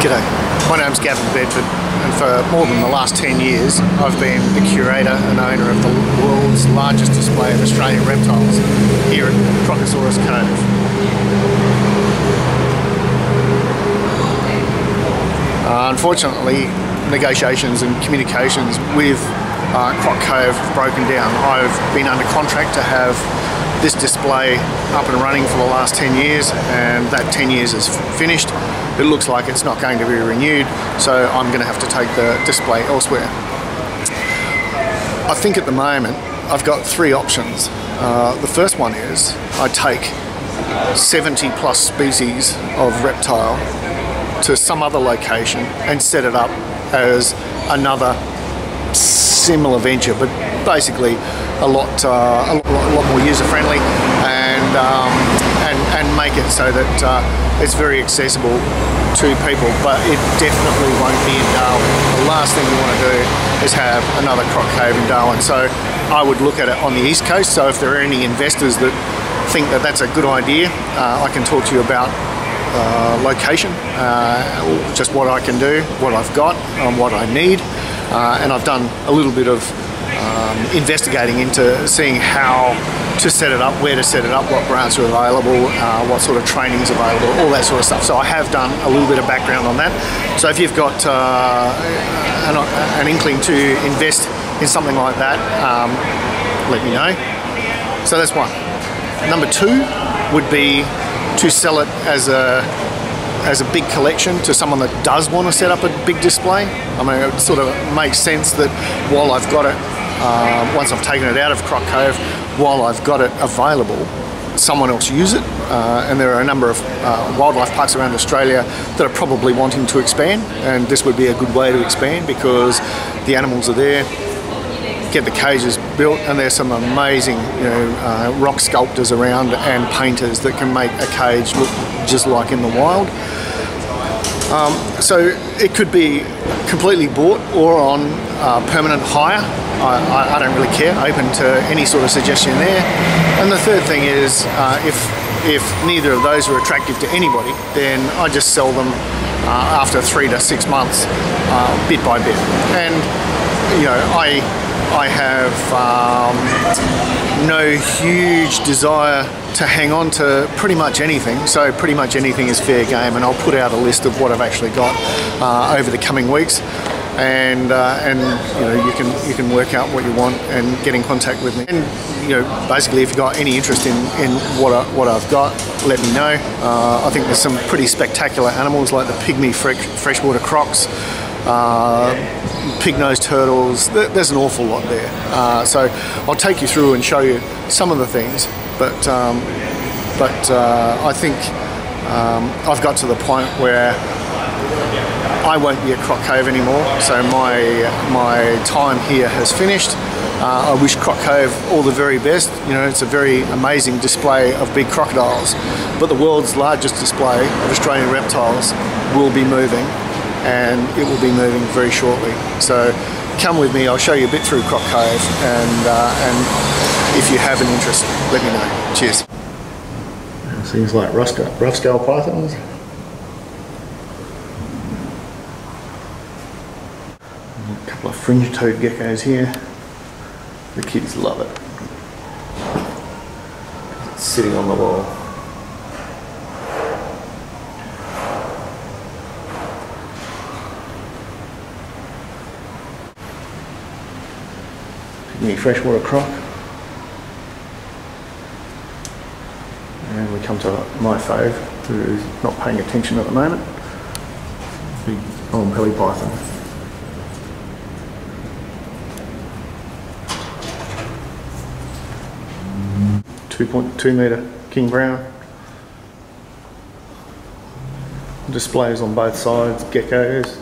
G'day, my name's Gavin Bedford, and for more than the last 10 years I've been the curator and owner of the world's largest display of Australian reptiles here at Crocosaurus Cove. Unfortunately, negotiations and communications with Croc Cove have broken down. I've been under contract to have this display up and running for the last 10 years, and that 10 years is finished. It looks like it's not going to be renewed, so I'm going to have to take the display elsewhere. I think at the moment I've got three options. The first one is I take 70 plus species of reptile to some other location and set it up as another similar venture, but basically a lot more user friendly, and make it so that it's very accessible to people, but it definitely won't be in Darwin. The last thing we want to do is have another Croc Cove in Darwin, so I would look at it on the East Coast. So if there are any investors that think that that's a good idea, I can talk to you about location, just what I can do, what I've got, what I need, and I've done a little bit of investigating into seeing how to set it up, where to set it up, what grants are available, what sort of training is available, all that sort of stuff. So I have done a little bit of background on that. So if you've got an inkling to invest in something like that, let me know. So that's one. Number two would be to sell it as a big collection to someone that does want to set up a big display. I mean, it sort of makes sense that while I've got it, once I've taken it out of Croc Cove, while I've got it available, someone else use it. And there are a number of wildlife parks around Australia that are probably wanting to expand, and this would be a good way to expand because the animals are there. Get the cages built, and there's some amazing, rock sculptors around and painters that can make a cage look just like in the wild. So it could be completely bought or on permanent hire. I don't really care, open to any sort of suggestion there. And the third thing is, if neither of those are attractive to anybody, then I just sell them after 3 to 6 months, bit by bit. And I have no huge desire to hang on to pretty much anything, so pretty much anything is fair game, and I'll put out a list of what I've actually got over the coming weeks, and you can work out what you want and get in contact with me. And basically, if you've got any interest in what I've got, let me know. I think there's some pretty spectacular animals like the pygmy freshwater crocs, pig-nosed turtles. There's an awful lot there. So I'll take you through and show you some of the things, but I think I've got to the point where I won't be at Croc Cove anymore, so my time here has finished. I wish Croc Cove all the very best. It's a very amazing display of big crocodiles, but the world's largest display of Australian reptiles will be moving, and it will be moving very shortly. So come with me, I'll show you a bit through Croc Cove, and if you have an interest, let me know. Cheers. Things like rough scale pythons. A couple of fringe-toed geckos here. The kids love it. It's sitting on the wall. Pygmy freshwater croc. And we come to my fave, who's not paying attention at the moment. Big belly python. 2.2 metre king brown. Displays on both sides, geckos,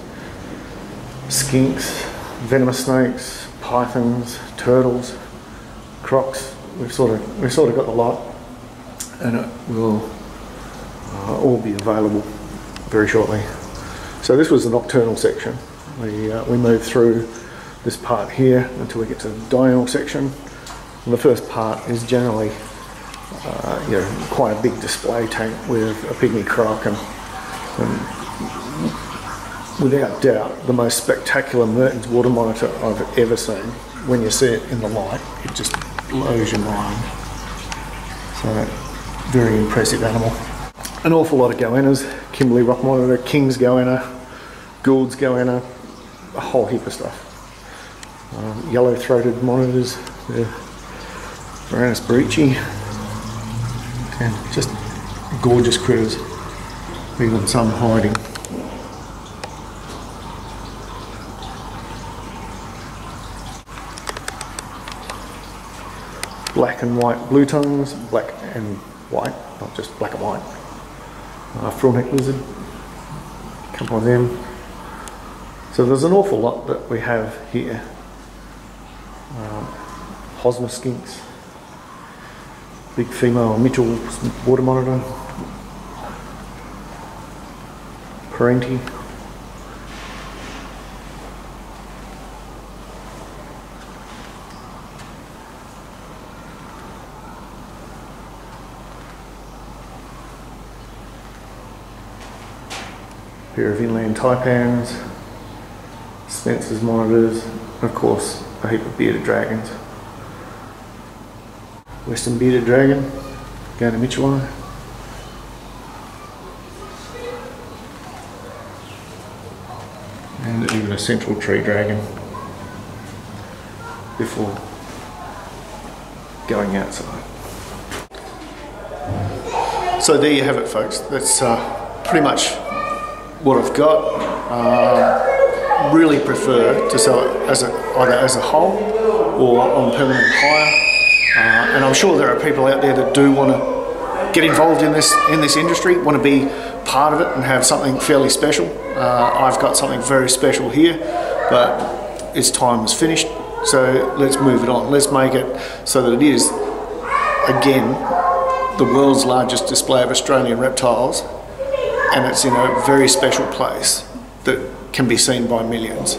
skinks, venomous snakes, pythons, turtles, crocs. We've sort of got the lot, and it will all be available very shortly. So this was the nocturnal section. We moved through this part here until we get to the diurnal section. And the first part is generally quite a big display tank with a pygmy croc and without doubt, the most spectacular Mertens water monitor I've ever seen. When you see it in the light, it just blows your mind. So, very impressive animal. An awful lot of goannas, Kimberley rock monitor, King's goanna, Gould's goanna, a whole heap of stuff. Yellow-throated monitors, Varanus breachy, and just gorgeous critters, even some hiding. Black and white blue tongues, black and white, not just black and white. Frill-neck lizard, a couple of them. So there's an awful lot that we have here. Hosmer skinks, big female Mitchell water monitor, Parenti, pair of inland taipans, Spencer's monitors, and of course a heap of bearded dragons. Western bearded dragon, going to Mitchell, and even a central tree dragon before going outside. So there you have it, folks. That's pretty much what I've got. Really prefer to sell it as either as a whole or on permanent hire. And I'm sure there are people out there that do want to get involved in this industry, want to be part of it and have something fairly special. I've got something very special here, but its time is finished. So let's move it on. Let's make it so that it is, again, the world's largest display of Australian reptiles, and it's in a very special place that can be seen by millions,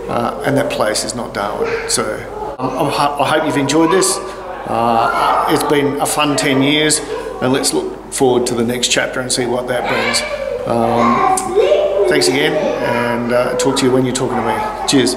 and that place is not Darwin. So I hope you've enjoyed this. It's been a fun 10 years, and let's look forward to the next chapter and see what that brings. Thanks again, and talk to you when you're talking to me. Cheers.